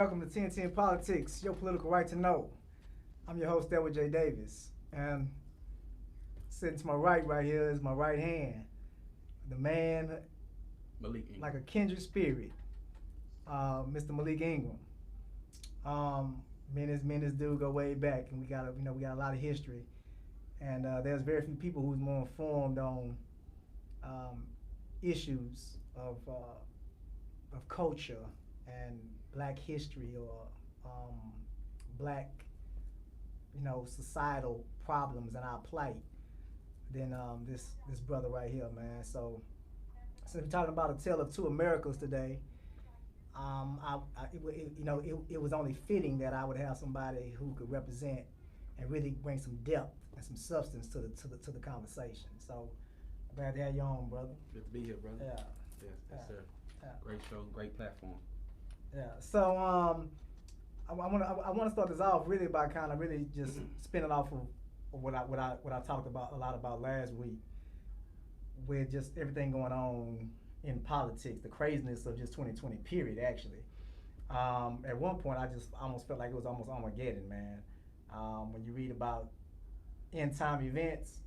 Welcome to Tntn Politics, your political right to know. I'm your host, Edward J. Davis, and sitting to my right here is my right hand, the man Malik Ingram. like a kindred spirit, Mr. Malik Ingram. Me and this dude go way back, and we got a lot of history, and there's very few people who's more informed on issues of culture and black history or black, societal problems and our plight than this brother right here, man. So since we're talking about a tale of two Americas today, it was only fitting that I would have somebody who could represent and really bring some depth and some substance to the conversation. So glad to have you on, brother. Good to be here, brother. Yeah. Yes, sir. Yeah. Great show, great platform. Yeah. So I want to start this off really by kind of really just spinning off of what I talked about a lot about last week, with just everything going on in politics, the craziness of just 2020 period. Actually, at one point I just almost felt like it was almost Armageddon, man. When you read about end time events,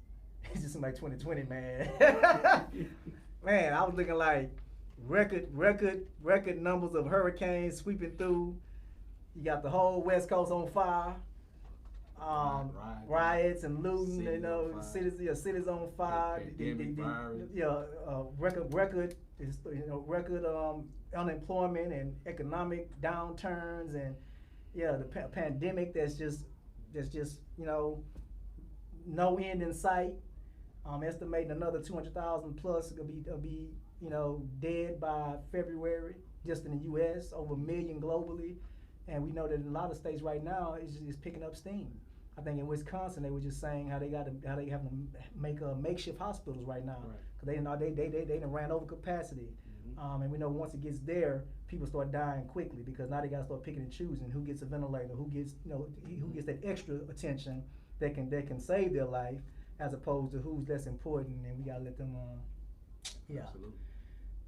it just seemed like 2020, man. Man, I was looking like record numbers of hurricanes sweeping through. You got the whole West Coast on fire. Riots and looting, cities on fire. Record unemployment and economic downturns, and the pandemic that's just no end in sight. Estimating another 200,000 plus will be dead by February just in the U.S., over 1 million globally, and we know that in a lot of states right now is picking up steam. I think in Wisconsin they were just saying how they have to make makeshift hospitals right now because they done ran over capacity, and we know once it gets there, people start dying quickly because now they got to start picking and choosing who gets a ventilator, who gets that extra attention that can save their life, as opposed to who's less important, and we gotta let them Absolutely.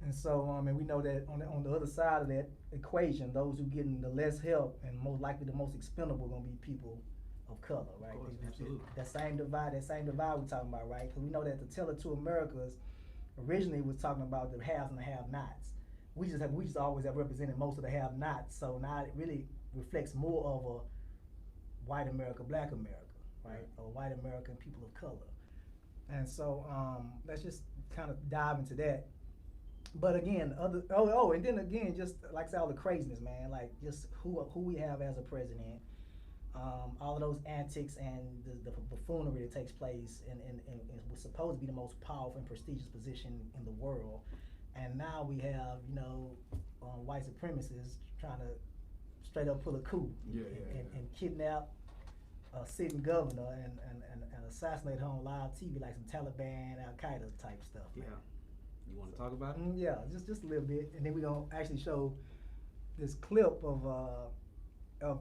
And so and we know that on the other side of that equation, those who getting the less help and most likely the most expendable gonna be people of color, right? Of course, absolutely. That same divide we're talking about, right? Because we know that the Tale of Two Americas originally was talking about the haves and the have-nots. We just always have represented most of the have-nots, so now it really reflects more of a white America, black America, right? Or white American people of color. And so let's just kind of dive into that. But again, and then again, just like I said, all the craziness, man, like just who we have as a president, all of those antics and the buffoonery that takes place and was supposed to be the most powerful and prestigious position in the world. And now we have, white supremacists trying to straight up pull a coup and kidnap a sitting governor and assassinate her on live TV like some Taliban, Al Qaeda type stuff. Yeah. You want to talk about it? Yeah, just a little bit, and then we're gonna actually show this clip of the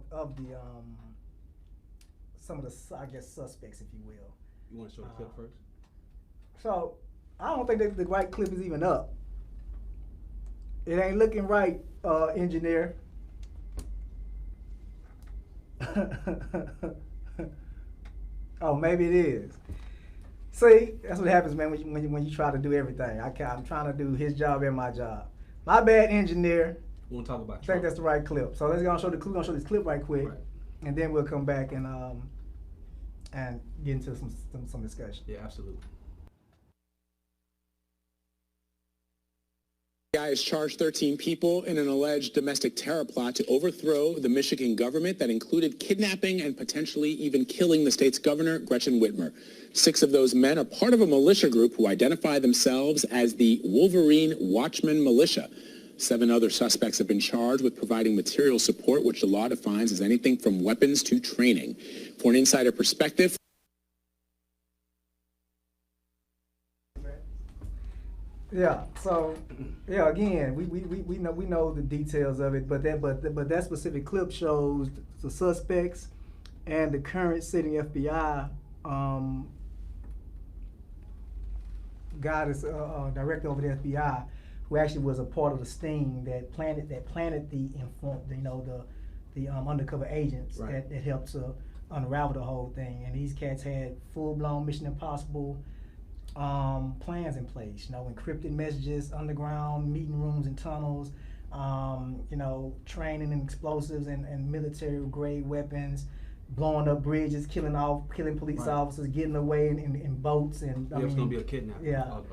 some of the suspects, if you will. You want to show the clip first? So I don't think that the right clip is even up. It ain't looking right, engineer. Oh, maybe it is. See, that's what happens, man, when you try to do everything. I'm trying to do his job and my job. My bad, engineer. We want to talk about I think that's the right clip. So let's go and show this clip right quick, Right. and then we'll come back and get into some discussion. Yeah, absolutely. FBI has charged 13 people in an alleged domestic terror plot to overthrow the Michigan government that included kidnapping and potentially even killing the state's governor, Gretchen Whitmer. 6 of those men are part of a militia group who identify themselves as the Wolverine Watchman Militia. 7 other suspects have been charged with providing material support, which the law defines as anything from weapons to training. For an insider perspective, Yeah. So, yeah. Again, we know the details of it, but that specific clip shows the suspects and the current sitting FBI guy that's director over the FBI, who actually was a part of the sting that planted the the undercover agents that helped to unravel the whole thing. And these cats had full-blown Mission Impossible plans in place. You know, encrypted messages, underground meeting rooms and tunnels. You know, training in explosives and military-grade weapons, blowing up bridges, killing police officers, getting away in boats, and it's gonna be a kidnapping of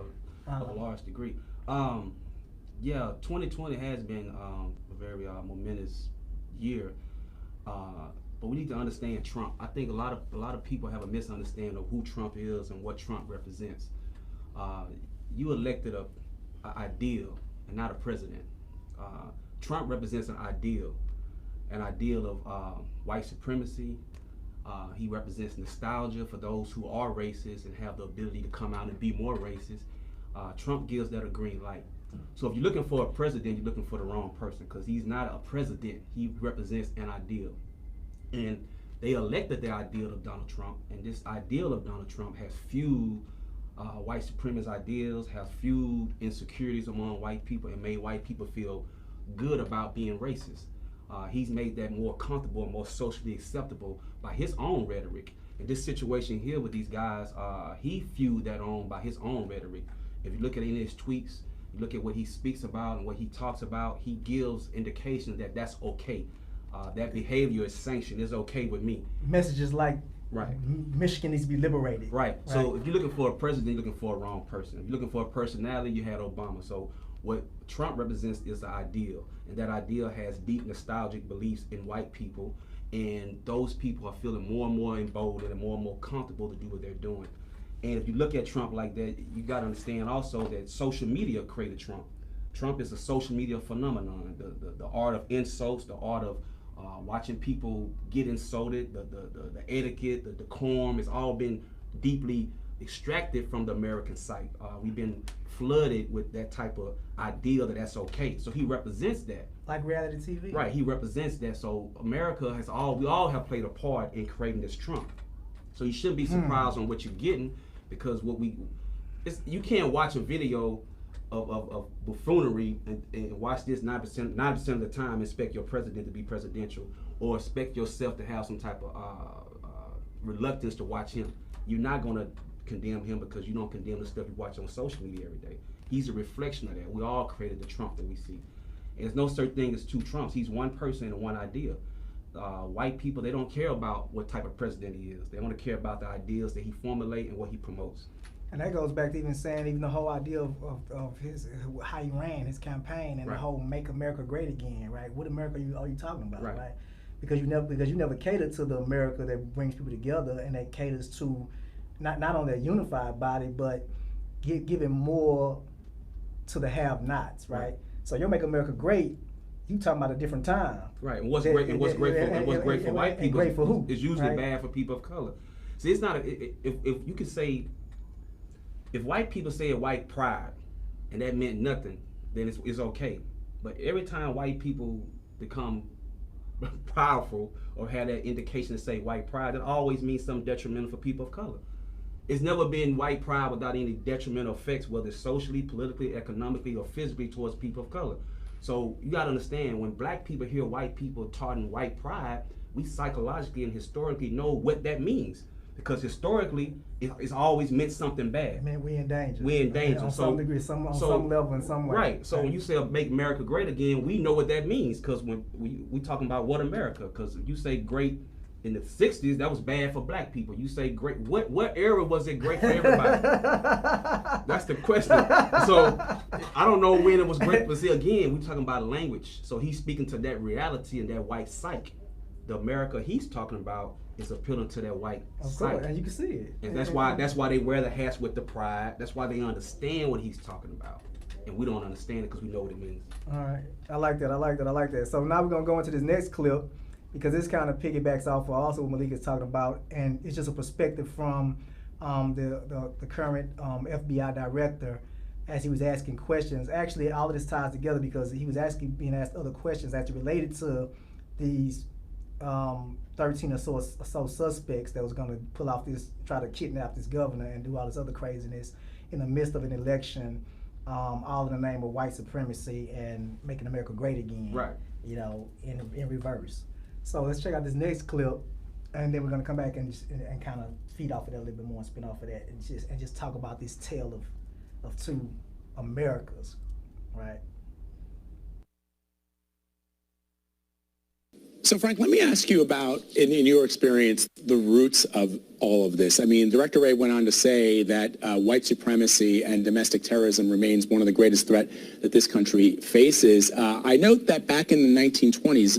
a large degree. 2020 has been a very momentous year, but we need to understand Trump. I think a lot of people have a misunderstanding of who Trump is and what Trump represents. You elected an ideal and not a president. Trump represents an ideal of white supremacy. He represents nostalgia for those who are racist and have the ability to come out and be more racist. Trump gives that a green light. So if you're looking for a president, you're looking for the wrong person, because he's not a president. He represents an ideal. And they elected the ideal of Donald Trump, and this ideal of Donald Trump has fueled white supremacist ideals, has fueled insecurities among white people, and made white people feel good about being racist. He's made that more comfortable and more socially acceptable by his own rhetoric. In this situation here with these guys, he fueled that on by his own rhetoric. If you look at any of his tweets, you look at what he speaks about and what he talks about, he gives indications that that's okay. That behavior is sanctioned, is okay with me. Messages like Michigan needs to be liberated. Right. So if you're looking for a president, you're looking for a wrong person. If you're looking for a personality, you had Obama. So what Trump represents is the ideal, and that ideal has deep nostalgic beliefs in white people, and those people are feeling more and more emboldened and more comfortable to do what they're doing. And if you look at Trump like that, you got to understand also that social media created Trump. Trump is a social media phenomenon. The art of insults, the art of watching people get insulted, the etiquette, the decorum, has all been deeply extracted from the American psyche. We've been flooded with that type of ideal that's okay. So he represents that. Like reality TV. Right, he represents that. So America we all have played a part in creating this Trump. So you shouldn't be surprised on what you're getting, because you can't watch a video of buffoonery and watch this 90% of the time and expect your president to be presidential, or expect yourself to have some type of reluctance to watch him. You're not going to condemn him because you don't condemn the stuff you watch on social media every day. He's a reflection of that. We all created the Trump that we see. And there's no such thing as two Trumps. He's one person and one idea. White people, they don't care about what type of president he is. They want to care about the ideas that he formulates and what he promotes. And that goes back to even the whole idea of his how he ran his campaign, and the whole "Make America Great Again," right? What America are you talking about, right? Because you never cater to the America that brings people together and that caters to not only a unified body, but giving more to the have-nots, right? So you Make America Great, you talking about a different time, right? And what's great for white people great for who? is usually bad for people of color. See, it's not if you could say, if white people say white pride and that meant nothing, then it's okay. But every time white people become powerful or have that indication to say white pride, it always means something detrimental for people of color. It's never been white pride without any detrimental effects, whether it's socially, politically, economically, or physically towards people of color. So you gotta understand, when black people hear white people taunting white pride, we psychologically and historically know what that means. Because historically, it's always meant something bad. Man, we in danger. We're in danger. On some degree, some level, in some way. Right. So when you say "Make America Great Again," we know what that means, because when we talking about what America. Because if you say great in the '60s, that was bad for black people. You say great, what era was it great for everybody? That's the question. So I don't know when it was great, but see, again, we're talking about language. So he's speaking to that reality and that white psyche. The America he's talking about is appealing to that white psyche. And you can see it. And that's why they wear the hats with the pride. That's why they understand what he's talking about. And we don't understand it because we know what it means. All right. I like that. So now we're going to go into this next clip, because this kind of piggybacks off of also what Malik is talking about. And it's just a perspective from the current FBI director, as he was asking questions. Actually, all of this ties together because he was being asked other questions actually related to these 13 or so suspects that was going to try to kidnap this governor and do all this other craziness in the midst of an election, all in the name of white supremacy and making America great again. Right. You know, in reverse. So let's check out this next clip, and then we're gonna come back and kind of feed off of that a little bit more and spin off of that, and just talk about this tale of two Americas, right? So, Frank, let me ask you about, in your experience, the roots of all of this. I mean, Director Wray went on to say that white supremacy and domestic terrorism remains one of the greatest threats that this country faces. I note that back in the 1920s,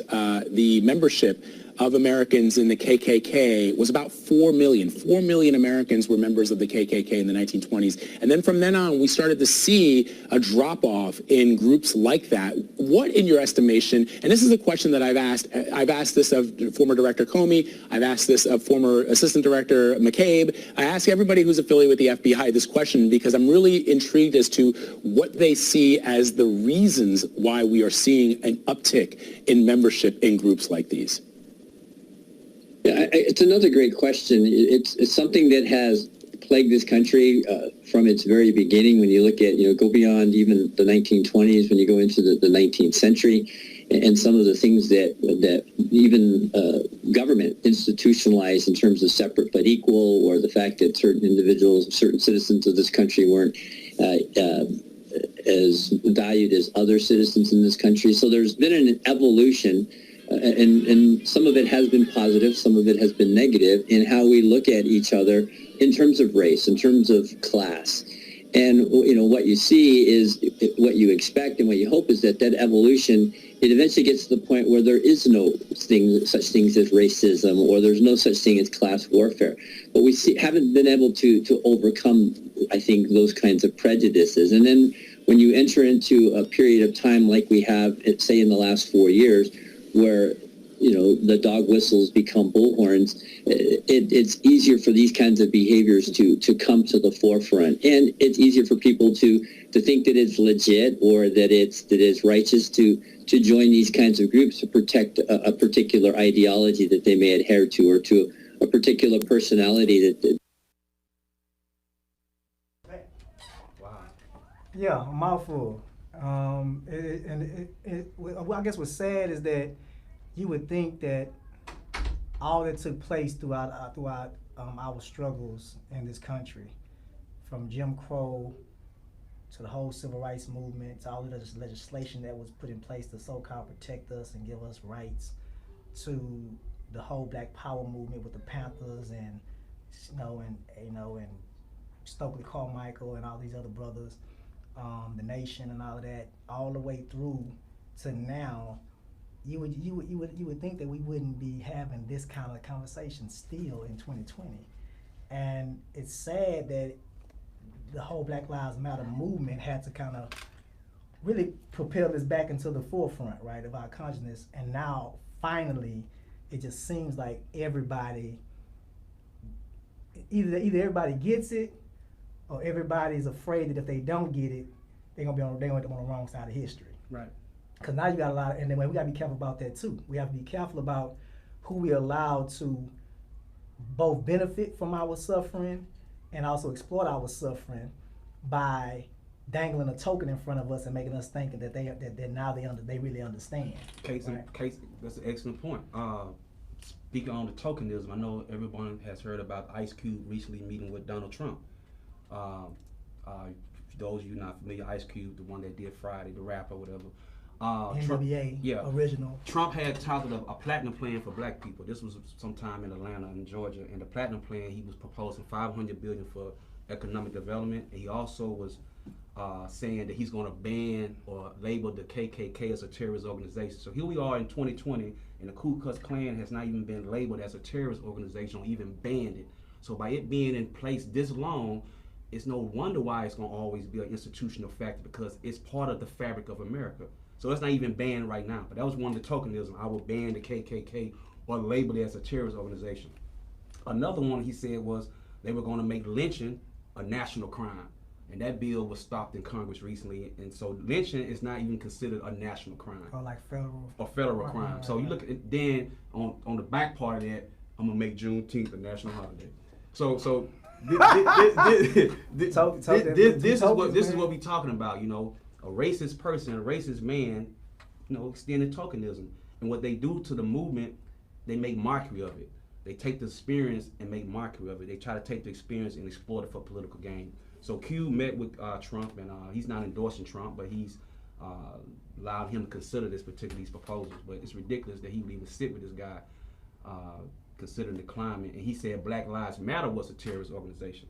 the membership of Americans in the KKK was about 4 million. 4 million Americans were members of the KKK in the 1920s. And then from then on, we started to see a drop-off in groups like that. What, in your estimation, and this is a question that I've asked this of former Director Comey, I've asked this of former Assistant Director McCabe, I ask everybody who's affiliated with the FBI this question because I'm really intrigued as to what they see as the reasons why we are seeing an uptick in membership in groups like these. Yeah, it's another great question. It's something that has plagued this country from its very beginning. When you look at, go beyond even the 1920s, when you go into the 19th century, and some of the things that even government institutionalized in terms of separate but equal, or the fact that certain individuals, certain citizens of this country weren't as valued as other citizens in this country. So there's been an evolution. And some of it has been positive, some of it has been negative in how we look at each other in terms of race, in terms of class. And, what you see is what you expect and what you hope is that evolution, it eventually gets to the point where there is no such things as racism, or there's no such thing as class warfare. But we haven't been able to overcome, I think, those kinds of prejudices. And then when you enter into a period of time like we have, say, in the last 4 years, where the dog whistles become bullhorns, it's easier for these kinds of behaviors to come to the forefront, and it's easier for people to think that it's legit or that it's righteous to join these kinds of groups to protect a particular ideology that they may adhere to, or to a particular personality that. Wow. Yeah, a mouthful. Well, I guess what's sad is that you would think that all that took place throughout our struggles in this country, from Jim Crow to the whole civil rights movement, to all of the legislation that was put in place to so-called protect us and give us rights, to the whole Black Power movement with the Panthers and Stokely Carmichael and all these other brothers. The Nation and all of that, all the way through to now, you would think that we wouldn't be having this kind of conversation still in 2020. And it's sad that the whole Black Lives Matter movement had to kind of really propel this back into the forefront, right, of our consciousness. And now, finally, it just seems like everybody, either everybody gets it, or everybody's afraid that if they don't get it, they're gonna be on the wrong side of history. Right. Because now you got a lot, and then we gotta be careful about that too. We have to be careful about who we allow to both benefit from our suffering and also exploit our suffering by dangling a token in front of us and making us think that they really understand. Case, that's an excellent point. Speaking on the tokenism, I know everyone has heard about Ice Cube recently meeting with Donald Trump. For those of you not familiar, Ice Cube, the one that did Friday, the rapper, whatever. NWA, original. Trump had touted a platinum plan for Black people. This was sometime in Atlanta and Georgia, and the platinum plan, he was proposing $500 billion for economic development, and he also was saying that he's going to ban or label the KKK as a terrorist organization. So here we are in 2020, and the Ku Klux Klan has not even been labeled as a terrorist organization or even banned it. So by it being in place this long, it's no wonder why it's going to always be an institutional factor, because it's part of the fabric of America. So it's not even banned right now. But that was one of the tokenism. I would ban the KKK or label it as a terrorist organization. Another one he said was they were going to make lynching a national crime. And that bill was stopped in Congress recently. And so lynching is not even considered a national crime. Or like federal. A federal crime. So you look at it, then on the back part of that, I'm going to make Juneteenth a national holiday. So this is what we're talking about, a racist person, a racist man, extending tokenism. And what they do to the movement they make mockery of it. They take the experience and make mockery of it. They try to take the experience and exploit it for political gain. So Q met with Trump, and he's not endorsing Trump, but he's allowed him to consider these proposals. But it's ridiculous that he would even sit with this guy, considering the climate. And he said Black Lives Matter was a terrorist organization.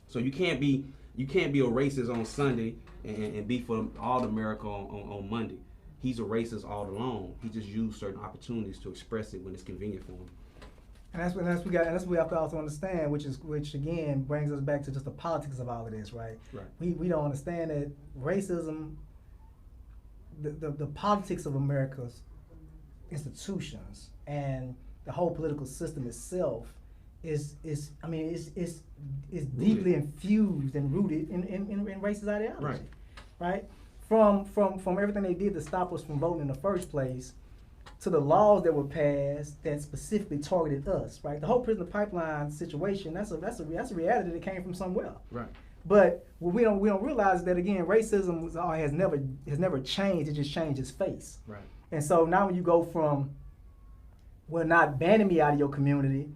So you can't be a racist on Sunday and be for all America on Monday. He's a racist all along. He just used certain opportunities to express it when it's convenient for him. And that's what we have to also understand, which again brings us back to just the politics of all of this, right? Right. We don't understand that racism, the politics of America's institutions and the whole political system itself is deeply infused and rooted in racist ideology, right? From everything they did to stop us from voting in the first place, to the laws that were passed that specifically targeted us, right? The whole prison pipeline situation, that's a reality that came from somewhere. Right. But what we don't realize is that, again, racism has never changed. It just changed its face. Right. And so now when you go from, well, not banning me out of your community,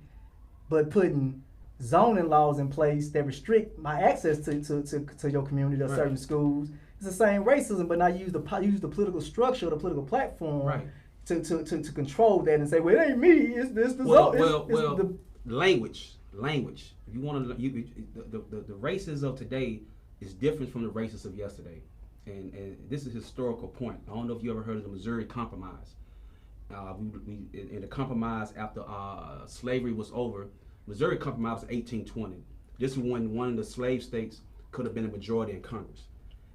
but putting zoning laws in place that restrict my access to your community or certain schools, it's the same racism, but now you use the political structure, the political platform, right, to control that and say, well, it ain't me, it's this. The language. If you want to, the races of today is different from the races of yesterday, and this is a historical point. I don't know if you ever heard of the Missouri Compromise. In the compromise after slavery was over, Missouri Compromise was 1820. This is when one of the slave states could have been a majority in Congress,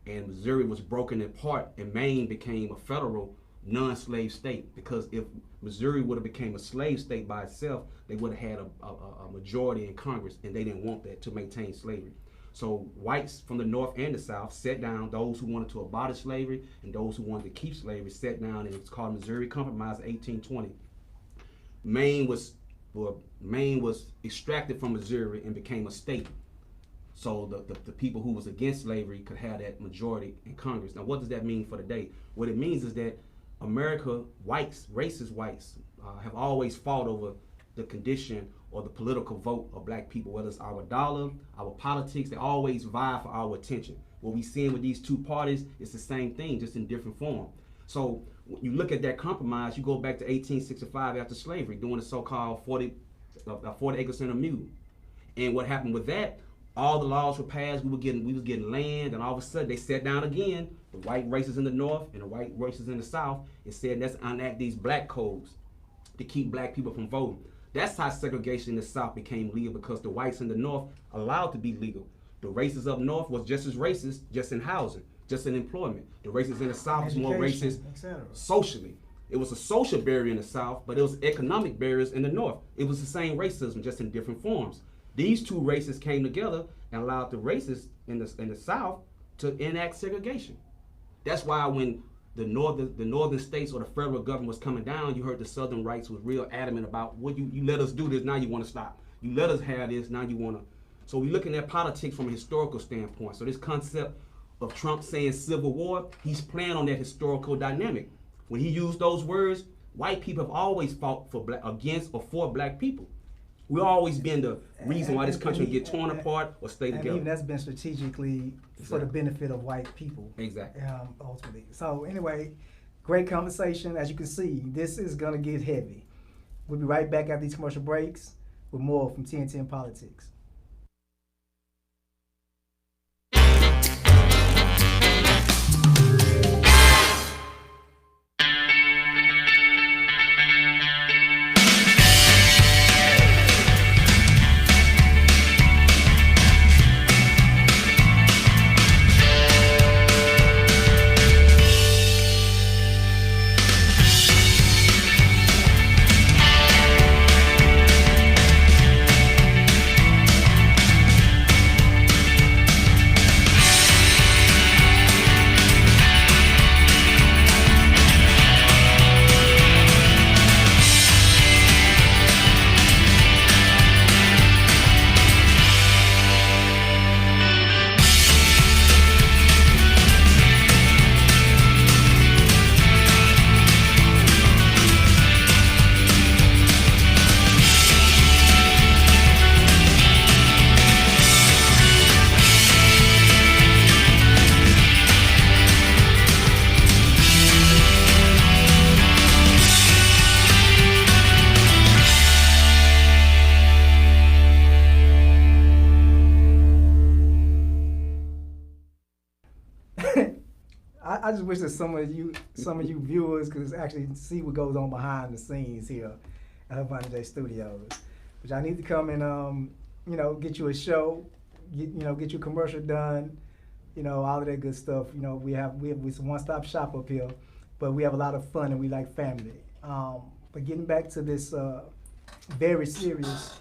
and Missouri was broken apart, and Maine became a federal non-slave state, because if Missouri would have became a slave state by itself, they would have had a majority in Congress, and they didn't want that to maintain slavery. So whites from the North and the South sat down, those who wanted to abolish slavery and those who wanted to keep slavery sat down, and it was called Missouri Compromise 1820. Maine was extracted from Missouri and became a state. So the people who was against slavery could have that majority in Congress. Now what does that mean for today? What it means is that America, racist whites, have always fought over the condition or the political vote of black people, whether it's our dollar, our politics. They always vie for our attention. What we seeing with these two parties is the same thing, just in different form. So when you look at that compromise, you go back to 1865 after slavery, doing the so-called 40 acres and a mule. And what happened with that, all the laws were passed, we was getting land, and all of a sudden they sat down again, the white races in the North and the white races in the South, and said, let's enact these black codes to keep black people from voting. That's how segregation in the South became legal, because the whites in the North allowed to be legal. The races up North was just as racist, just in housing, just in employment. The races in the South was more racist socially. It was a social barrier in the South, but it was economic barriers in the North. It was the same racism, just in different forms. These two races came together and allowed the racists in the South to enact segregation. That's why when the northern states or the federal government was coming down, you heard the southern rights was real adamant about, well, you let us do this, now you want to stop. You let us have this, now you want to. So we're looking at politics from a historical standpoint. So this concept of Trump saying civil war, he's playing on that historical dynamic. When he used those words, white people have always fought against or for black people. We've always been the reason why this country get torn apart or stay together. Even that's been strategically for the benefit of white people. Exactly. Ultimately. So anyway, great conversation. As you can see, this is gonna get heavy. We'll be right back after these commercial breaks with more from Tntn Politics. I just wish that some of you viewers could actually see what goes on behind the scenes here at Havana J Studios. But y'all need to come and get you a show, get you a commercial done, all of that good stuff. We have some one-stop shop up here, but we have a lot of fun and we like family. But getting back to this very serious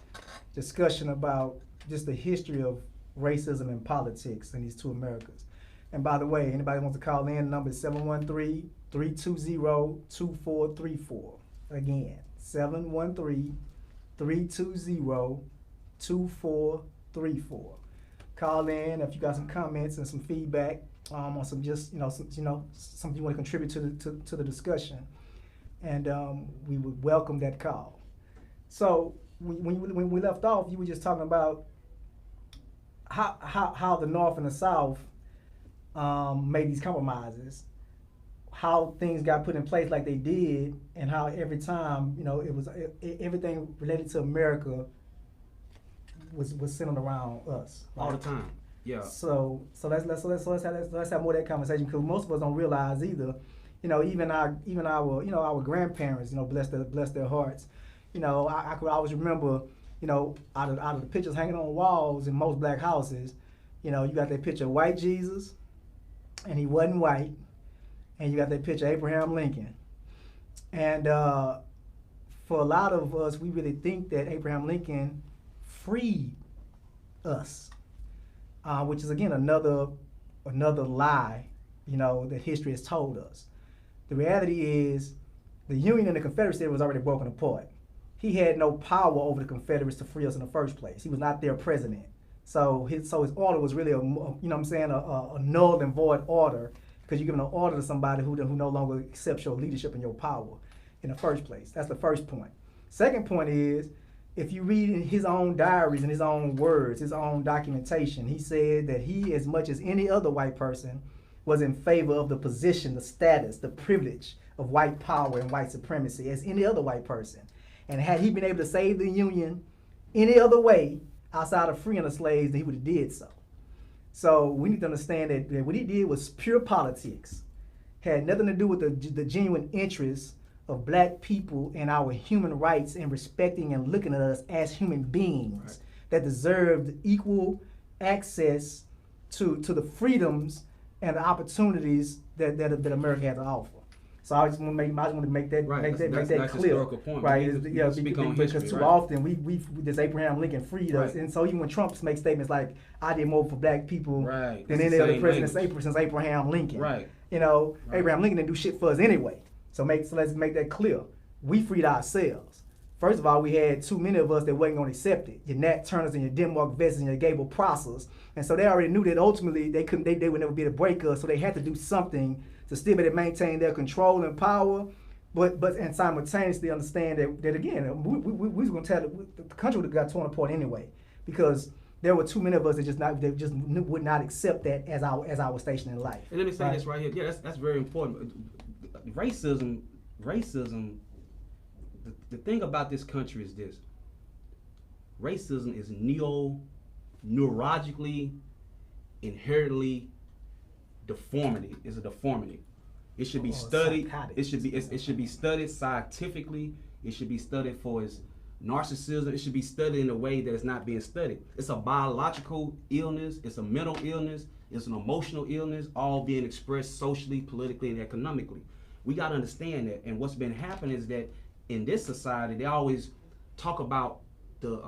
discussion about just the history of racism and politics in these two Americas. And by the way, anybody wants to call in, the number is 713-320-2434. Again, 713-320-2434. Call in if you got some comments and some feedback on some something you want to contribute to the discussion, and we would welcome that call. So when we left off, you were just talking about how the North and the South made these compromises, how things got put in place like they did, and how every time it was everything related to America was centered around us all the time. Yeah. So let's have more of that conversation, because most of us don't realize either. Even our grandparents, bless their hearts. I could always remember, out of the pictures hanging on walls in most black houses, you got that picture of white Jesus, and he wasn't white, and you got that picture of Abraham Lincoln. And for a lot of us, we really think that Abraham Lincoln freed us, which is again another lie, that history has told us. The reality is the Union and the Confederacy was already broken apart. He had no power over the Confederates to free us in the first place. He was not their president. So his order was really a null and void order, because you're giving an order to somebody who no longer accepts your leadership and your power in the first place. That's the first point. Second point is, if you read in his own diaries and his own words, his own documentation, he said that he, as much as any other white person, was in favor of the position, the status, the privilege of white power and white supremacy as any other white person. And had he been able to save the Union any other way outside of freeing the slaves, then he would have did so. So we need to understand that what he did was pure politics, had nothing to do with the genuine interests of black people and our human rights, and respecting and looking at us as human beings that deserved equal access to the freedoms and the opportunities that America had to offer. So I just want to make that clear, point, right? Because too often we this Abraham Lincoln freed us, and so even when Trump makes statements like I did more for black people than any other president since Abraham Lincoln, Abraham Lincoln didn't do shit for us anyway. So let's make that clear. We freed ourselves. First of all, we had too many of us that wasn't going to accept it. Your Nat Turners and your Denmark Vests and your Gable Prossers, and so they already knew that ultimately they would never be able to break us. So they had to do something to still be able to maintain their control and power, but simultaneously understand that again, we was going to tell the country would have got torn apart anyway, because there were too many of us that just would not accept that as our station in life. And let me say this right here. Yeah, that's very important. Racism. The thing about this country is this: racism is neurologically, inherently deformity. It's a deformity. It should be studied. Psychotic. It should be studied scientifically. It should be studied for its narcissism. It should be studied in a way that it's not being studied. It's a biological illness. It's a mental illness. It's an emotional illness, all being expressed socially, politically, and economically. We got to understand that. And what's been happening is that in this society, they always talk about the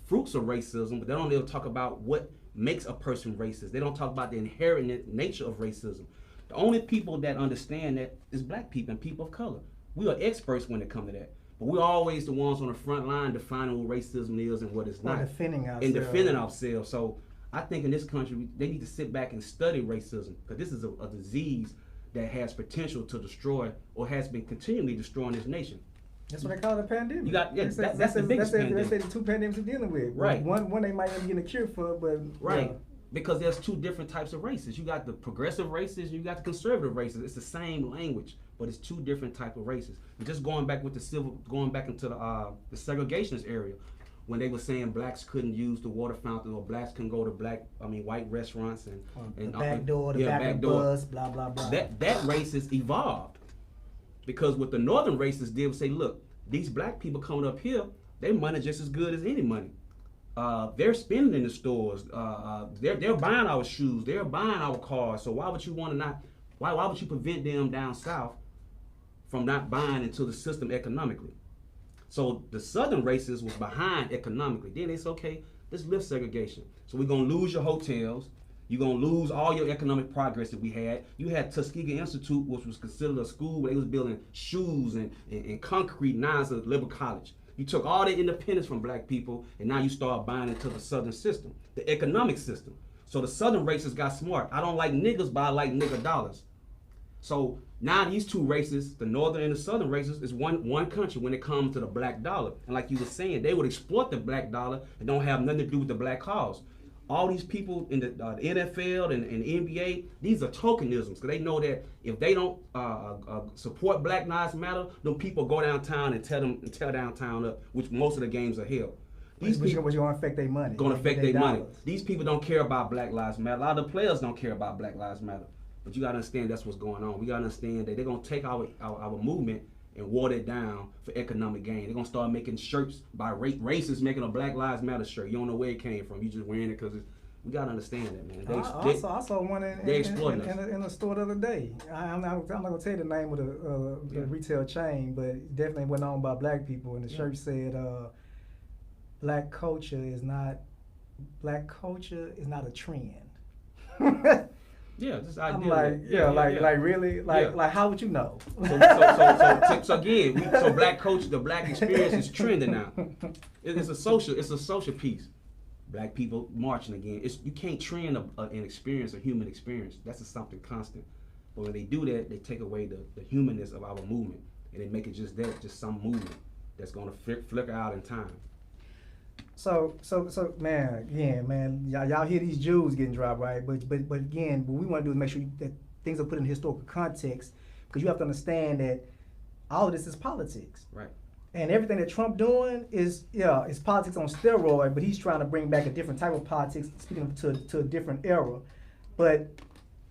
fruits of racism, but they don't ever talk about what makes a person racist. They don't talk about the inherent nature of racism. The only people that understand that is black people and people of color. We are experts when it comes to that. But we're always the ones on the front line defining what racism is and what it's not. Defending ourselves. So I think in this country, they need to sit back and study racism, because this is a disease that has potential to destroy, or has been continually destroying this nation. That's what they call it, a pandemic. That's the biggest pandemic. They say the two pandemics we're dealing with. Right. One they might never get a cure for, but because there's two different types of races. You got the progressive races, you got the conservative races. It's the same language, but it's two different types of races. And just going back into the segregationist area, when they were saying blacks couldn't use the water fountain or blacks couldn't go to white restaurants and the back door, the back bus, blah blah blah. That racist evolved because what the northern racists did was say, look, these black people coming up here, their money just as good as any money. They're spending in the stores. They're buying our shoes. They're buying our cars. So why would you want to not? Why would you prevent them down south from not buying into the system economically? So the southern racists was behind economically. Then they said, okay, let's lift segregation. So we're gonna lose your hotels. You're gonna lose all your economic progress that we had. You had Tuskegee Institute, which was considered a school where they was building shoes and concrete. Now it's a liberal college. You took all the independence from black people, and now you start buying into the southern system, the economic system. So the southern racists got smart. I don't like niggas, but I like nigger dollars. So now these two races, the northern and the southern races, is one country when it comes to the black dollar. And like you were saying, they would exploit the black dollar and don't have nothing to do with the black cause. All these people in the NFL and the NBA, these are tokenisms, because they know that if they don't support Black Lives Matter, them people go downtown and tear downtown up, which most of the games are held. These people was going to affect their money. Going to affect their money. These people don't care about Black Lives Matter. A lot of the players don't care about Black Lives Matter. But you got to understand that's what's going on. We got to understand that they're going to take our movement and water it down for economic gain. They're going to start making shirts by racists making a Black Lives Matter shirt. You don't know where it came from. You just wearing it because we got to understand that, man. I saw one in the store the other day. I'm not going to tell you the name of the retail chain, but it definitely went on by black people. And the shirt said, black culture is not a trend. Yeah, this idea. I'm like, like really, like how would you know? So again, so black culture, the black experience is trending now. It's a social piece. Black people marching again. You can't trend an experience, a human experience. That's something constant. But when they do that, they take away the humanness of our movement, and they make it just some movement that's gonna flicker out in time. So, man, y'all hear these Jews getting dropped, right? But again, what we want to do is make sure that things are put in historical context, because you have to understand that all of this is politics. Right. And everything that Trump doing is politics on steroid, but he's trying to bring back a different type of politics, speaking to a different era. But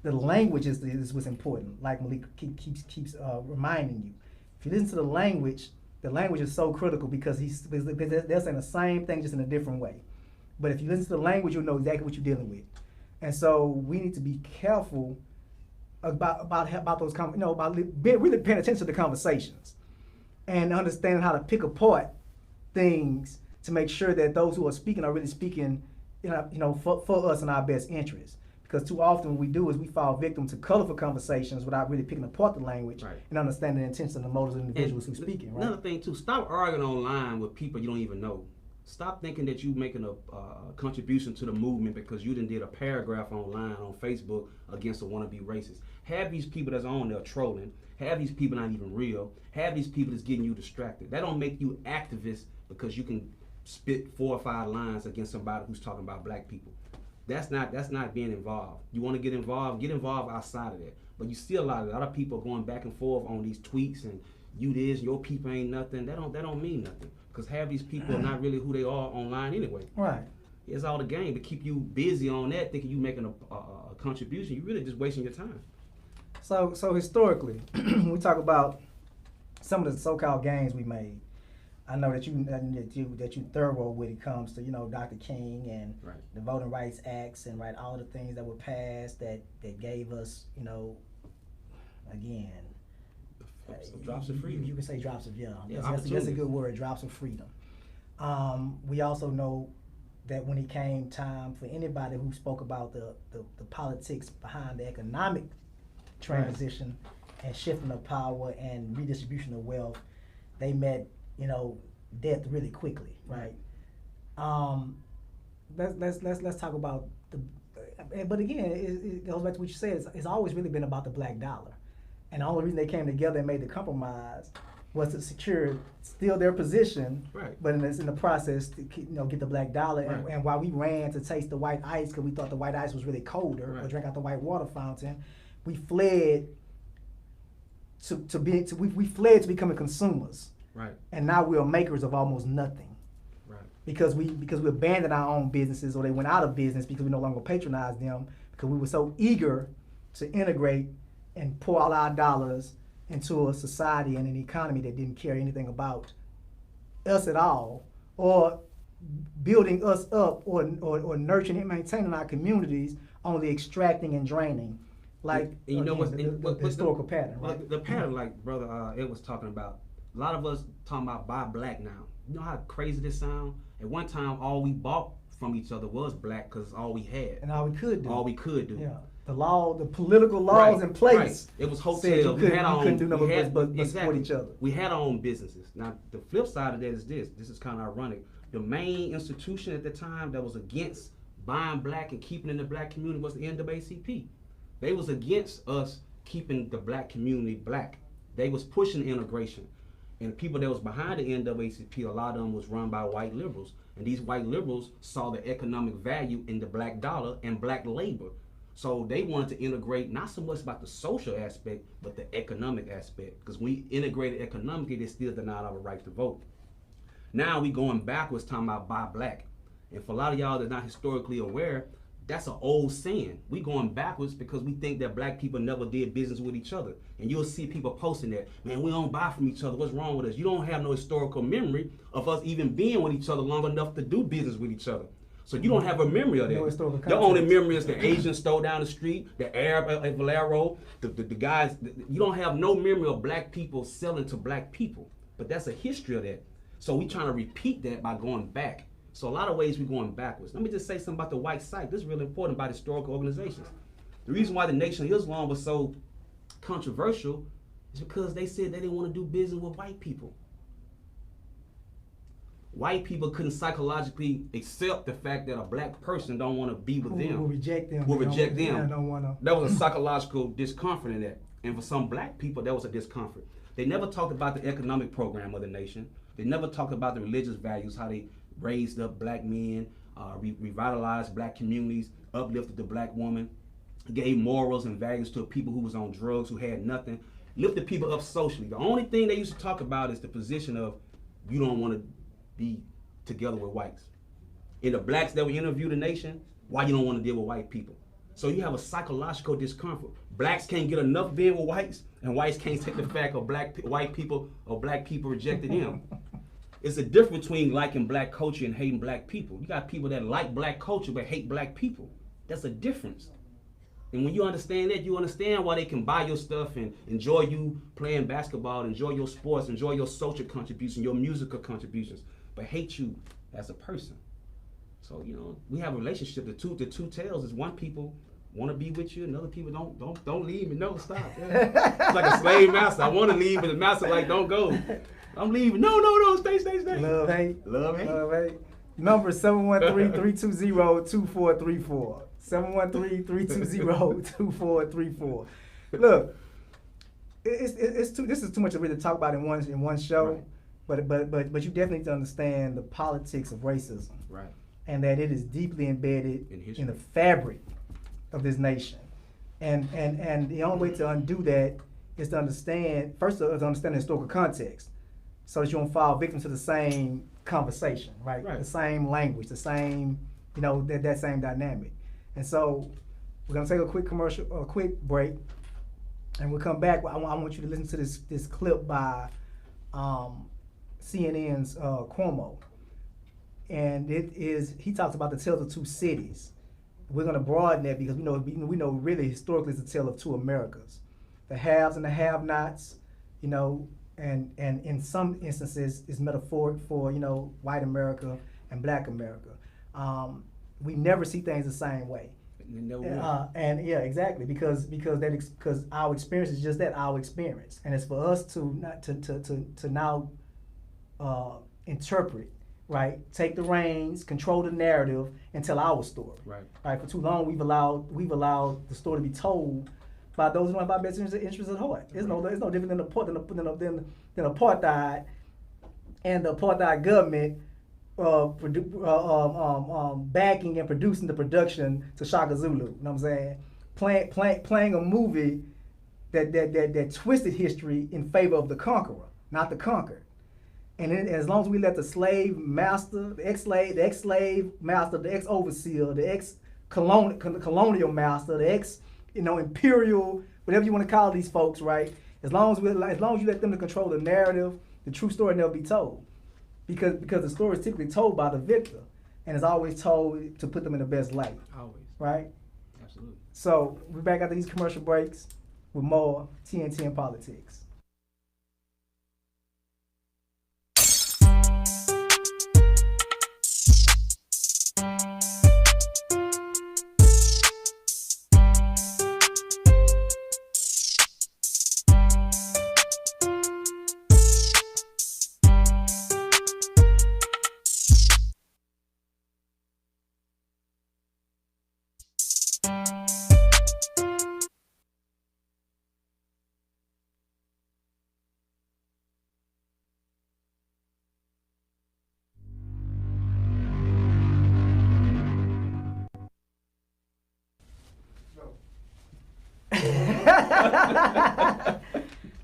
the language is what's important, like Malik keeps reminding you. If you listen to the language is so critical because they're saying the same thing just in a different way. But if you listen to the language, you'll know exactly what you're dealing with. And so we need to be careful about those about really paying attention to the conversations and understanding how to pick apart things to make sure that those who are speaking are really speaking, for us in our best interest. Because too often what we do is we fall victim to colorful conversations without really picking apart the language and understanding the intentions and the motives of the individuals who's speaking. Right? Another thing too, stop arguing online with people you don't even know. Stop thinking that you're making a contribution to the movement because you did a paragraph online on Facebook against a wannabe racist. Have these people that's on there trolling. Have these people not even real. Have these people that's getting you distracted. That don't make you activists because you can spit 4 or 5 lines against somebody who's talking about black people. That's not being involved. You want to get involved outside of that. But you see a lot of people going back and forth on these tweets and you this, your people ain't nothing. That don't mean nothing. Because half these people are not really who they are online anyway. Right. It's all the game to keep you busy on that, thinking you making a contribution. You're really just wasting your time. So historically, we talk about some of the so-called gains we made. I know that you thorough when it comes to Dr. King and the Voting Rights Acts and all the things that were passed that gave us again drops of freedom. You can say drops of that's a good word, drops of freedom. We also know that when it came time for anybody who spoke about the politics behind the economic transition and shifting of power and redistribution of wealth, they met death really quickly, right? Let's talk about but again, it goes back to what you said. It's always really been about the black dollar, and the only reason they came together and made the compromise was to secure still their position, but in the process to get the black dollar. And while we ran to taste the white ice because we thought the white ice was really colder, or drink out the white water fountain, we fled to becoming consumers. Right. And now we are makers of almost nothing. Right. because we abandoned our own businesses, or they went out of business because we no longer patronized them, because we were so eager to integrate and pour all our dollars into a society and an economy that didn't care anything about us at all, or building us up, or nurturing and maintaining our communities, only extracting and draining. Like, and you know what's the historical pattern, right? The pattern, like Brother Ed was talking about. A lot of us talking about buy black now. You know how crazy this sound? At one time, all we bought from each other was black because it's all we had. And all we could do. All we could do. Yeah. The political laws in place. Right. It was hotels. You couldn't do nothing but support each other. We had our own businesses. Now, the flip side of that is this. This is kind of ironic. The main institution at the time that was against buying black and keeping in the black community was the NAACP. They was against us keeping the black community black. They was pushing integration. And the people that was behind the NAACP, a lot of them was run by white liberals. And these white liberals saw the economic value in the black dollar and black labor. So they wanted to integrate not so much about the social aspect, but the economic aspect. Because when we integrated economically, they still denied our right to vote. Now we going backwards talking about buy black. And for a lot of y'all that are not historically aware, that's an old saying. We going backwards because we think that black people never did business with each other. And you'll see people posting that, man, we don't buy from each other. What's wrong with us? You don't have no historical memory of us even being with each other long enough to do business with each other. So you don't have a memory of that. No, your only memory is the Asian stole down the street, the Arab at Valero, the guys. You don't have no memory of black people selling to black people. But that's a history of that. So we trying to repeat that by going back. So a lot of ways we're going backwards. Let me just say something about the white site. This is really important about historical organizations. The reason why the Nation of Islam was so controversial is because they said they didn't want to do business with white people. White people couldn't psychologically accept the fact that a black person don't want to be with them. Will reject them. Will reject them. Yeah, don't wanna. That was a psychological discomfort in that. And for some black people, that was a discomfort. They never talked about the economic program of the nation. They never talked about the religious values, how they raised up black men, revitalized black communities, uplifted the black woman, gave morals and values to people who was on drugs, who had nothing, lifted people up socially. The only thing they used to talk about is the position of you don't want to be together with whites. And the blacks that we interviewed the nation, why you don't want to deal with white people. So you have a psychological discomfort. Blacks can't get enough being with whites, and whites can't take the fact of white people or black people rejected them. It's a difference between liking black culture and hating black people. You got people that like black culture but hate black people. That's a difference. And when you understand that, you understand why they can buy your stuff and enjoy you playing basketball, enjoy your sports, enjoy your social contributions, your musical contributions, but hate you as a person. So, you know, we have a relationship. The two tails is one people want to be with you, and other people don't leave me. No, stop. Yeah. It's like a slave master. I want to leave, but the master like, don't go. I'm leaving. No, stay. Love, hate. Love, hate. Love, hate. Number 713-320-2434. 713-320-2434. Look, it's too. This is too much to really talk about in one show, right. But you definitely need to understand the politics of racism, right? And that it is deeply embedded in the fabric of this nation, and the only way to undo that is to understand the historical context, so that you don't fall victim to the same conversation, right? The same language, the same, that same dynamic. And so we're gonna take a quick break, and we'll come back. I want you to listen to this clip by CNN's Cuomo, and he talks about the tale of two cities. We're gonna broaden that because we know really historically it's a tale of two Americas, the haves and the have-nots, and in some instances is metaphoric for white America and black America. We never see things the same way. And yeah, exactly, because our experience is just that, our experience, and it's for us to now interpret, right? Take the reins, control the narrative, and tell our story. Right. For too long we've allowed the story to be told by those who don't have our best interests at heart. It's no different than apartheid, and the apartheid government backing and producing the production to Shaka Zulu. You know what I'm saying? Playing a movie that twisted history in favor of the conqueror, not the conquered. And then, as long as we let the slave master, the ex-slave master, the ex-overseer, the ex-colonial master, the imperial, whatever you want to call these folks, right? As long as you let them to control the narrative, the true story never be told, because the story is typically told by the victor, and it's always told to put them in the best light. Always. Right? Absolutely. So we're back after these commercial breaks with more Tntn Politics.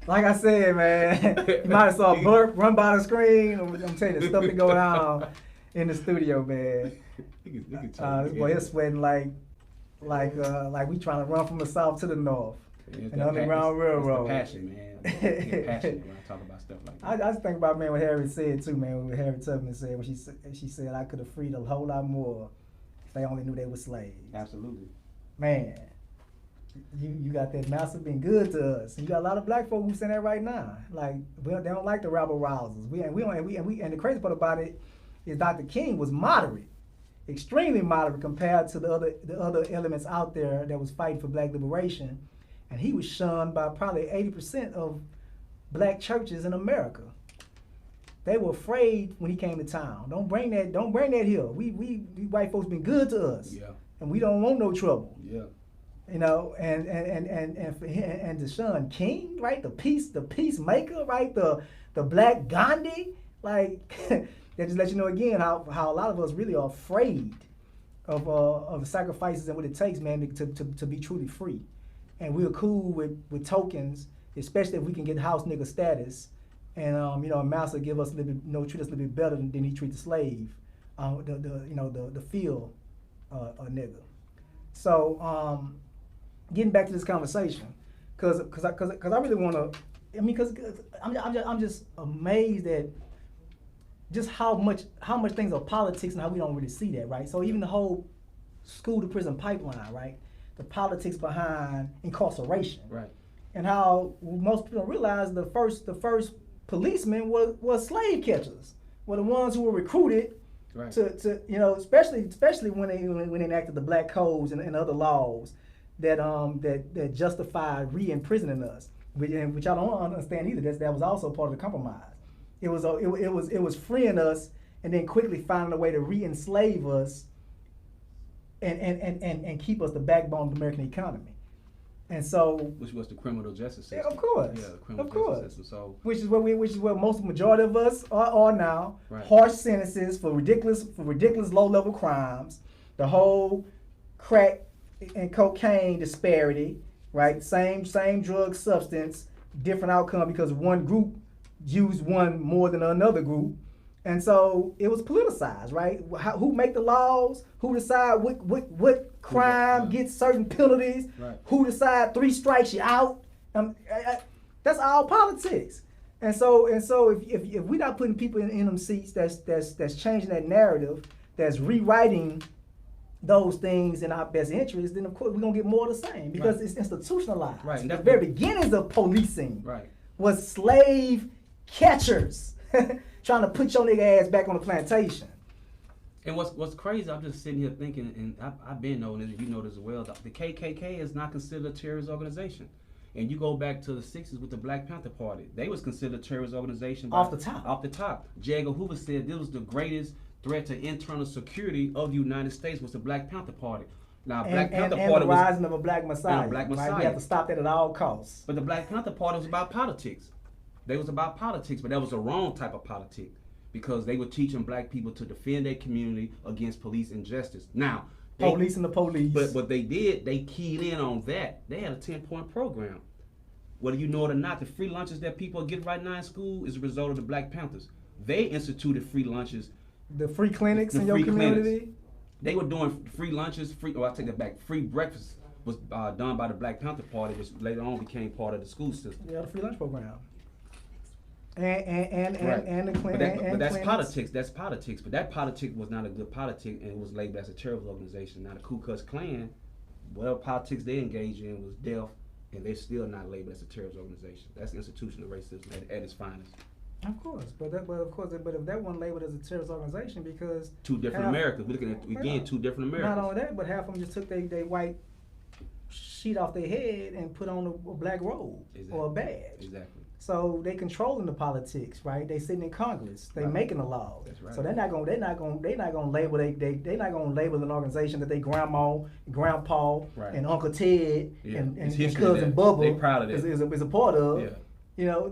Like I said, man, you might have saw a burp run by the screen. I'm telling you, the stuff that go on in the studio, man. This boy is sweating like we trying to run from the south to the north. And Underground Railroad. It's the passion, man. I get passionate when I talk about stuff like that. I just think about, man, what Harry said too, man. What Harry Tubman said when she said I could have freed a whole lot more if they only knew they were slaves. Absolutely. Man. You got that master been good to us, and you got a lot of black folk who saying that right now. Like they don't like the rabble rousers. And the crazy part about it is Dr. King was moderate, extremely moderate compared to the other elements out there that was fighting for black liberation, and he was shunned by probably 80% of black churches in America. They were afraid when he came to town. Don't bring that here. We white folks been good to us, Yeah. and we don't want no trouble. Yeah. You know, and to Shun King, right? The peacemaker, right? The black Gandhi, like that just lets you know again how a lot of us really are afraid of the sacrifices and what it takes, man, to be truly free. And we're cool with tokens, especially if we can get house nigga status, and a master give us a little bit, treat us a little bit better than he treat the slave, the field nigga. So getting back to this conversation, cause I really want to. I mean, cause I'm just amazed at just how much things are politics and how we don't really see that, right? So even the whole school to prison pipeline, right? The politics behind incarceration, right? And how most people don't realize the first policemen were slave catchers, were the ones who were recruited. Right. To especially when they enacted the black codes and other laws that justified re-imprisoning us, which I don't understand either. That was also part of the compromise. It was freeing us and then quickly finding a way to re-enslave us and keep us the backbone of the American economy. And so, which was the criminal justice system. Yeah, of course. Yeah, the criminal justice system. So, which is where most majority of us are now. Right. Harsh sentences for ridiculous low-level crimes. The whole crack and cocaine disparity, right? Same drug substance, different outcome because one group used one more than another group. And so it was politicized, right? Who make the laws? Who decide what crime gets certain penalties? Right. Who decide 3 strikes you out? That's all politics. And so if we're not putting people in them seats, that's changing that narrative, that's rewriting those things in our best interest, then of course we're gonna get more of the same because it's institutionalized. Right. The very beginnings of policing right. was slave catchers. Trying to put your nigga ass back on the plantation. And what's crazy, I'm just sitting here thinking, and I've been knowing this, you know this as well, the KKK is not considered a terrorist organization. And you go back to the 60s with the Black Panther Party. They was considered a terrorist organization. Off the top. J. Edgar Hoover said this was the greatest threat to internal security of the United States was the Black Panther Party. Now, Black Panther Party was... the rising of a black messiah. Black Messiah. Right? We have to stop that at all costs. But the Black Panther Party was about politics. They was about politics, but that was the wrong type of politics because they were teaching black people to defend their community against police injustice. Now, policing the police. But what they did, they keyed in on that. They had a 10-point program. Whether you know it or not, the free lunches that people get right now in school is a result of the Black Panthers. They instituted free lunches. The free clinics The in your free community? clinics. They were doing free lunches, I take that back, free breakfast was done by the Black Panther Party, which later on became part of the school system. Yeah, the free lunch program. And the But clinic. that's politics. That's politics. But that politic was not a good politic, and it was labeled as a terrorist organization. Now the Ku Klux Klan, whatever politics they engaged in was death, and they're still not labeled as a terrorist organization. That's institutional racism at its finest. Of course, but if that one labeled as a terrorist organization, because Two different Americas. We're looking at again two different Americas. Not only that, but half of them just took their white sheet off their head and put on a black robe or a badge. Exactly. So they controlling the politics, right? They sitting in Congress, they making the laws. That's right. So they're not gonna label they're not gonna label an organization that they grandma, grandpa, and Uncle Ted and cousin Bubba they proud of that. is a part of. Yeah. You know,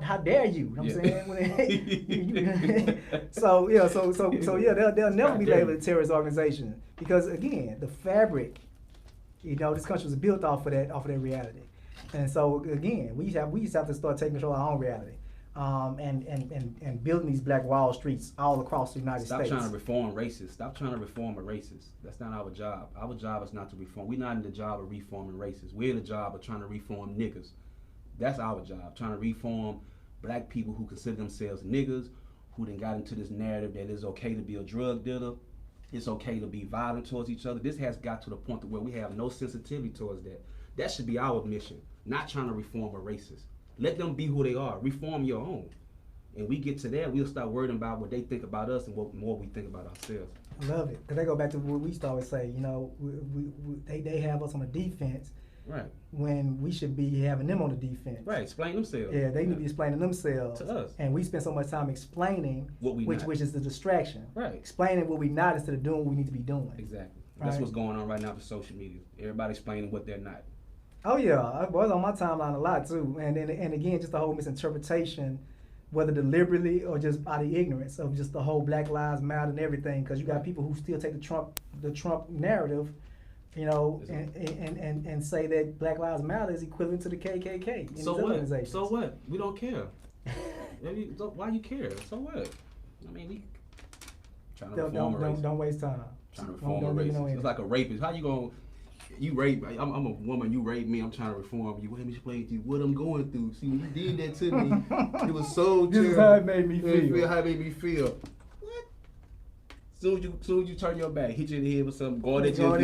how dare you? You know what I'm saying? So they'll never be labeled a terrorist organization because again, the fabric, you know, this country was built off of that reality. And so again, we used to have to start taking control of our own reality, and building these black wall streets all across the United States. Stop trying to reform racists. Stop trying to reform a racist. That's not our job. Our job is not to reform. We're not in the job of reforming racists. We're in the job of trying to reform niggas. That's our job, trying to reform black people who consider themselves niggas, who then got into this narrative that it's okay to be a drug dealer, it's okay to be violent towards each other. This has got to the point where we have no sensitivity towards that. That should be our mission, not trying to reform a racist. Let them be who they are. Reform your own. And we get to that, we'll start worrying about what they think about us and what more we think about ourselves. I love it. Because they go back to what we used to always say, you know, they have us on the defense. Right. When we should be having them on the defense. Right, explain themselves. Yeah, they need to be explaining themselves to us. And we spend so much time explaining which is the distraction. Right. Explaining what we not instead of doing what we need to be doing. Exactly. Right? That's what's going on right now with social media. Everybody explaining what they're not. Oh yeah, I was on my timeline a lot too. And again, just the whole misinterpretation, whether deliberately or just out of ignorance of just the whole Black Lives Matter and everything, because you got people who still take the Trump narrative, you know, and say that Black Lives Matter is equivalent to the KKK. So what? So what? We don't care. Why you care? So what? I mean, we trying to reform a race. Don't waste time. Trying to reform a race. It's like a rapist. How you gonna? You rape me. I'm a woman. You rape me. I'm trying to reform you. Let me explain to you what I'm going through. See, when you did that to me, it was so terrible. This is how it made me feel. How it made me feel. What? Soon as you turn your back, hit you in the head with something, go at you.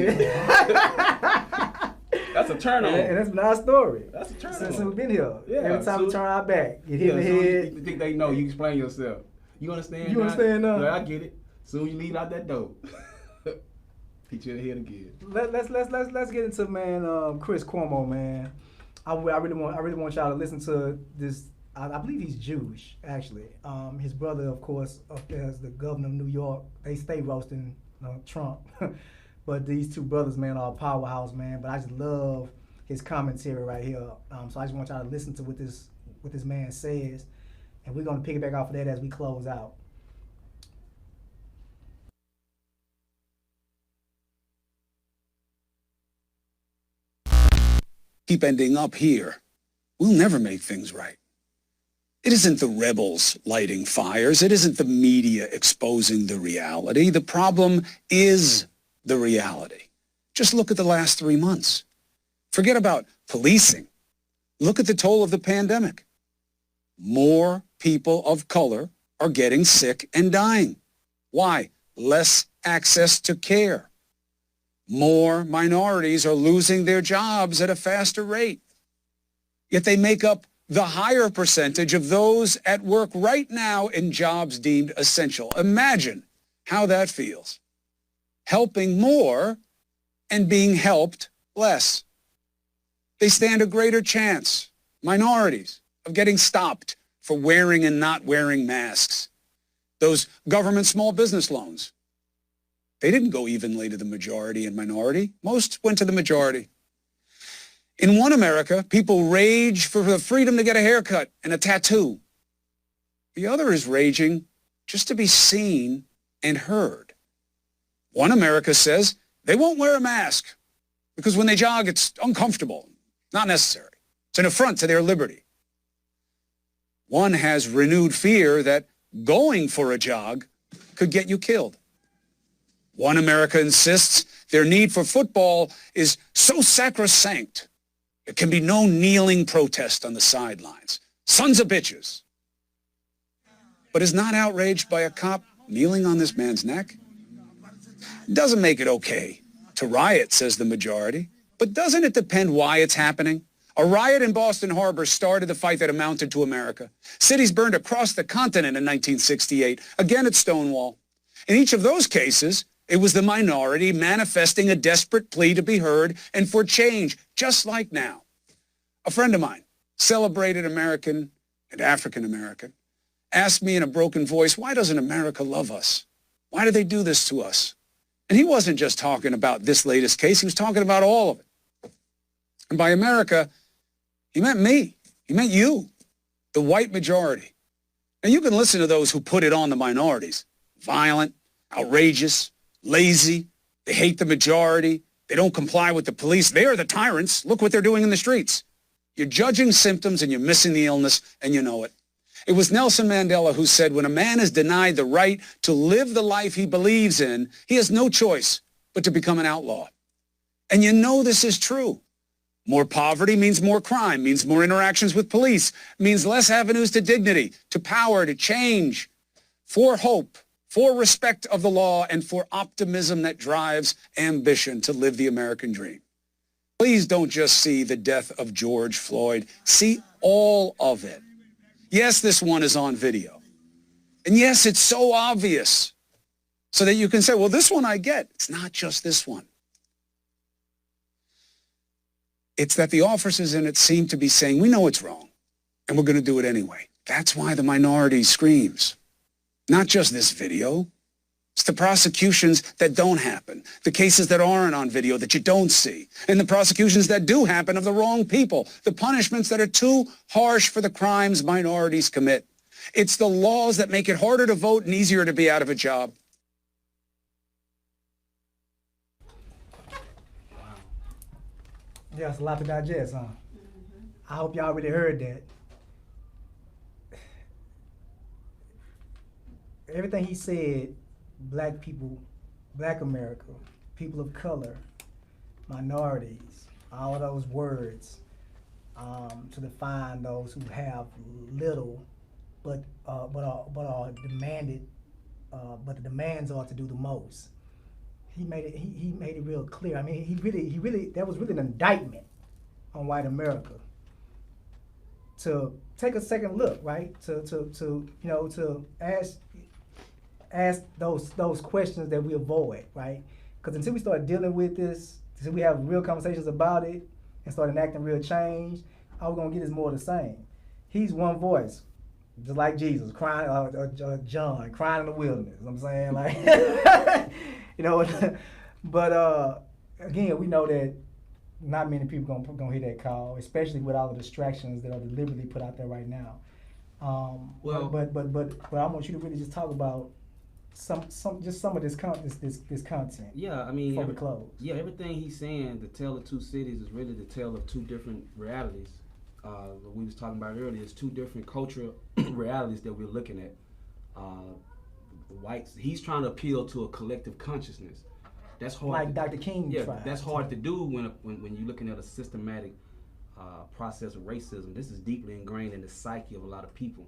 That's a turn on. And that's been our story. That's a turn on. Since we've been here. Yeah, every time we turn our back, get hit in the head. You think they know? You explain yourself. You understand? You understand now? Yeah, I get it. Soon you leave out that door. Hit you in the head again. Let's get into Chris Cuomo, man. I really want y'all to listen to this. I believe he's Jewish, actually. His brother, of course, up there is the governor of New York. They stay roasting Trump, but these two brothers, man, are a powerhouse, man. But I just love his commentary right here. So I just want y'all to listen to what this man says, and we're gonna piggyback off of that as we close out. Keep ending up here, we'll never make things right. It isn't the rebels lighting fires. It isn't the media exposing the reality. The problem is the reality. Just look at the last 3 months. Forget about policing. Look at the toll of the pandemic. More people of color are getting sick and dying. Why? Less access to care. More minorities are losing their jobs at a faster rate. Yet they make up the higher percentage of those at work right now in jobs deemed essential. Imagine how that feels. Helping more and being helped less. They stand a greater chance, minorities, of getting stopped for wearing and not wearing masks. Those government small business loans, they didn't go evenly to the majority and minority. Most went to the majority. In one America, people rage for the freedom to get a haircut and a tattoo. The other is raging just to be seen and heard. One America says they won't wear a mask because when they jog, it's uncomfortable, not necessary. It's an affront to their liberty. One has renewed fear that going for a jog could get you killed. One America insists their need for football is so sacrosanct, there can be no kneeling protest on the sidelines. Sons of bitches. But is not outraged by a cop kneeling on this man's neck? Doesn't make it okay to riot, says the majority. But doesn't it depend why it's happening? A riot in Boston Harbor started the fight that amounted to America. Cities burned across the continent in 1968, again at Stonewall. In each of those cases, it was the minority manifesting a desperate plea to be heard and for change, just like now. A friend of mine, celebrated American and African American, asked me in a broken voice, why doesn't America love us? Why do they do this to us? And he wasn't just talking about this latest case, he was talking about all of it. And by America, he meant me. He meant you, the white majority. And you can listen to those who put it on the minorities. Violent, outrageous, lazy, they hate the majority, they don't comply with the police, they are the tyrants, look what they're doing in the streets. You're judging symptoms and you're missing the illness, and you know it. It was Nelson Mandela who said, when a man is denied the right to live the life he believes in, he has no choice but to become an outlaw. And you know this is true. More poverty means more crime, means more interactions with police, means less avenues to dignity, to power, to change, for hope, for respect of the law, and for optimism that drives ambition to live the American dream. Please don't just see the death of George Floyd. See all of it. Yes, this one is on video. And yes, it's so obvious. So that you can say, well, this one I get. It's not just this one. It's that the officers in it seem to be saying, we know it's wrong, and we're going to do it anyway. That's why the minority screams. Not just this video. It's the prosecutions that don't happen, the cases that aren't on video that you don't see, and the prosecutions that do happen of the wrong people, the punishments that are too harsh for the crimes minorities commit. It's the laws that make it harder to vote and easier to be out of a job. Yeah, it's a lot to digest, huh? I hope y'all really heard that. Everything he said, black people, black America, people of color, minorities, all of those words to define those who have little, but are demanded, but the demands are to do the most. He made it real clear. I mean, he really that was really an indictment on white America. To take a second look, right? To ask those questions that we avoid, right? Because until we start dealing with this, until we have real conversations about it and start enacting real change, all we're gonna get is more of the same. He's one voice, just like Jesus, crying, John, crying in the wilderness. You know what I'm saying? Like, but again, we know that not many people gonna hear that call, especially with all the distractions that are deliberately put out there right now. But I want you to really just talk about some of this content. Yeah, I mean, before we close. Yeah, everything he's saying, the tale of two cities, is really the tale of two different realities. What we was talking about earlier is two different cultural realities that we're looking at. The whites, he's trying to appeal to a collective consciousness. That's hard. Like Dr. King Yeah, tried. that's hard to do when you're looking at a systematic process of racism. This is deeply ingrained in the psyche of a lot of people.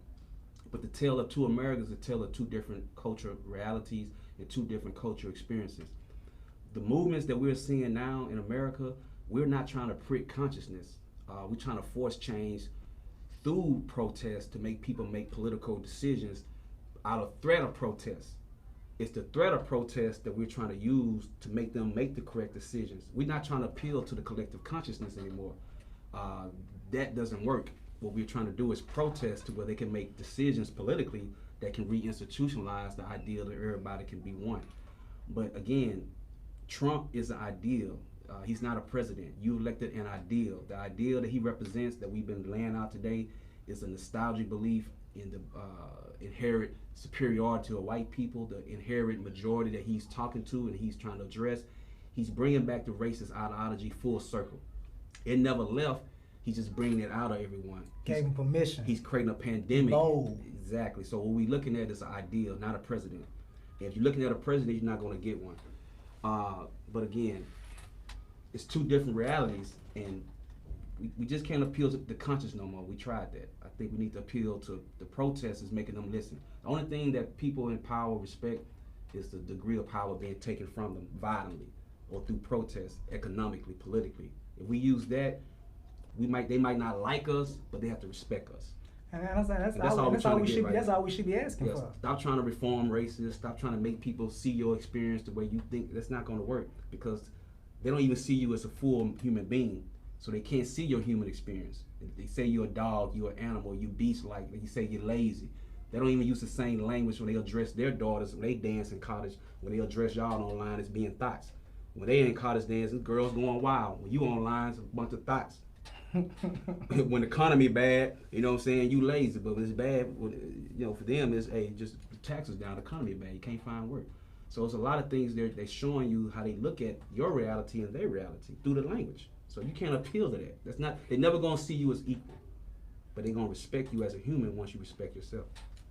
But the tale of two Americas is a tale of two different cultural realities and two different cultural experiences. The movements that we're seeing now in America, we're not trying to prick consciousness. We're trying to force change through protest to make people make political decisions out of threat of protest. It's the threat of protest that we're trying to use to make them make the correct decisions. We're not trying to appeal to the collective consciousness anymore. That doesn't work. What we're trying to do is protest to where they can make decisions politically that can reinstitutionalize the ideal that everybody can be one. But again, Trump is an ideal. He's not a president. You elected an ideal. The ideal that he represents, that we've been laying out today, is a nostalgic belief in the inherent superiority of white people, the inherent majority that he's talking to and he's trying to address. He's bringing back the racist ideology full circle. It never left. He's just bringing it out of everyone. Gave him permission. He's creating a pandemic. Bold. Exactly. So what we're looking at is an ideal, not a president. If you're looking at a president, you're not going to get one. But again, it's two different realities, and we just can't appeal to the conscience no more. We tried that. I think we need to appeal to the protesters, making them listen. The only thing that people in power respect is the degree of power being taken from them violently or through protest, economically, politically. If we use that, they might not like us, but they have to respect us. And that's all we should be asking for. Stop trying to reform races. Stop trying to make people see your experience the way you think. That's not going to work, because they don't even see you as a full human being. So they can't see your human experience. They say you're a dog, you're an animal, you beast-like. You say you're lazy. They don't even use the same language when they address their daughters when they dance in college. When they address y'all online as being thoughts. When they in college dancing, girls going wild. When you online, it's a bunch of thoughts. When the economy bad, you know what I'm saying, you lazy. But when it's bad, for them, it's, hey, just the taxes down, the economy bad, you can't find work. So it's a lot of things they're showing you how they look at your reality and their reality through the language. So you can't appeal to that. They're never gonna see you as equal, but they're gonna respect you as a human once you respect yourself.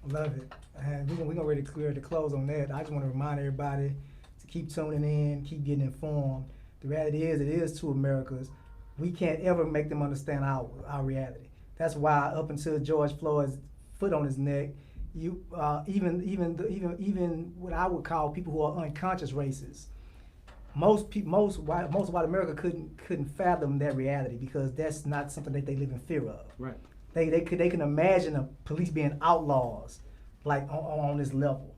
Love it. And we're gonna ready to close on that. I just want to remind everybody to keep tuning in, keep getting informed. The reality is, it is two Americas. We can't ever make them understand our reality. That's why up until George Floyd's foot on his neck, even what I would call people who are unconscious racists, most white America couldn't fathom that reality, because that's not something that they live in fear of. Right. They can imagine the police being outlaws, like on this level,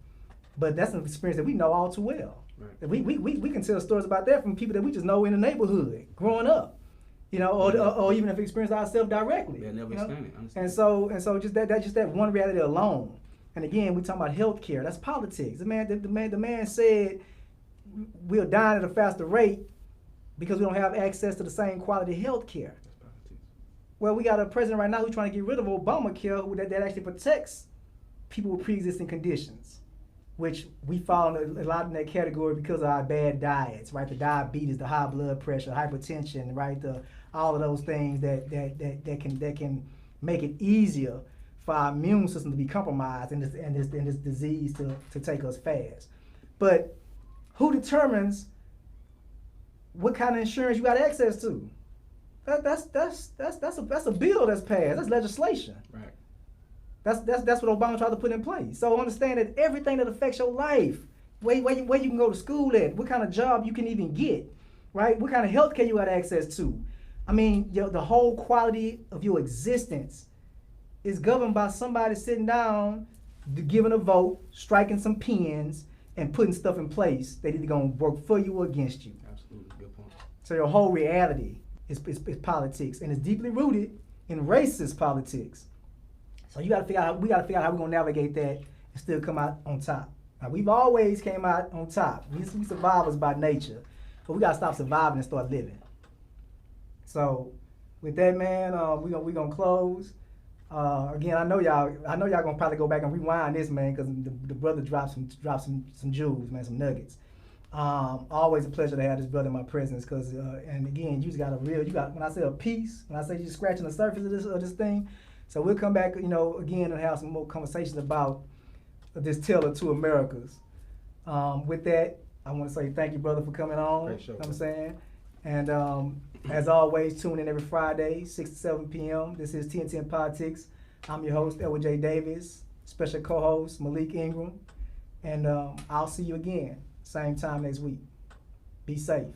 but that's an experience that we know all too well. Right. We can tell stories about that from people that we just know in the neighborhood growing up, or even if we experience ourselves directly. Yeah, never understand it. And so just that one reality alone. And again, we talking about healthcare. That's politics. The man said we're dying at a faster rate because we don't have access to the same quality health care. Well, we got a president right now who's trying to get rid of Obamacare that actually protects people with pre-existing conditions, which we fall a lot in that category because of our bad diets, right? The diabetes, the high blood pressure, hypertension, right? All of those things that can make it easier for our immune system to be compromised and this disease to take us fast. But who determines what kind of insurance you got access to? That's a bill that's passed. That's legislation. Right. That's what Obama tried to put in place. So understand that everything that affects your life, where you can go to school at, what kind of job you can even get, right? What kind of health care you got access to. I mean, the whole quality of your existence is governed by somebody sitting down, giving a vote, striking some pens, and putting stuff in place that either gonna work for you or against you. Absolutely, good point. So your whole reality is politics, and it's deeply rooted in racist politics. So we gotta figure out how we're gonna navigate that and still come out on top. Now, we've always came out on top. We survivors by nature, but we gotta stop surviving and start living. So with that, man, we gonna close. Again, I know y'all gonna probably go back and rewind this, man, because the brother dropped some jewels, man, some nuggets. Always a pleasure to have this brother in my presence, because and again, when I say a piece, when I say you're scratching the surface of this thing. So we'll come back, again, and have some more conversations about this tale of two Americas. With that, I want to say thank you, brother, for coming on. Great show. You know what I'm saying? And as always, tune in every Friday, 6 to 7 p.m. This is Tntn Politics. I'm your host, Edward J. Davis, special co-host, Malik Ingram. And I'll see you again, same time next week. Be safe.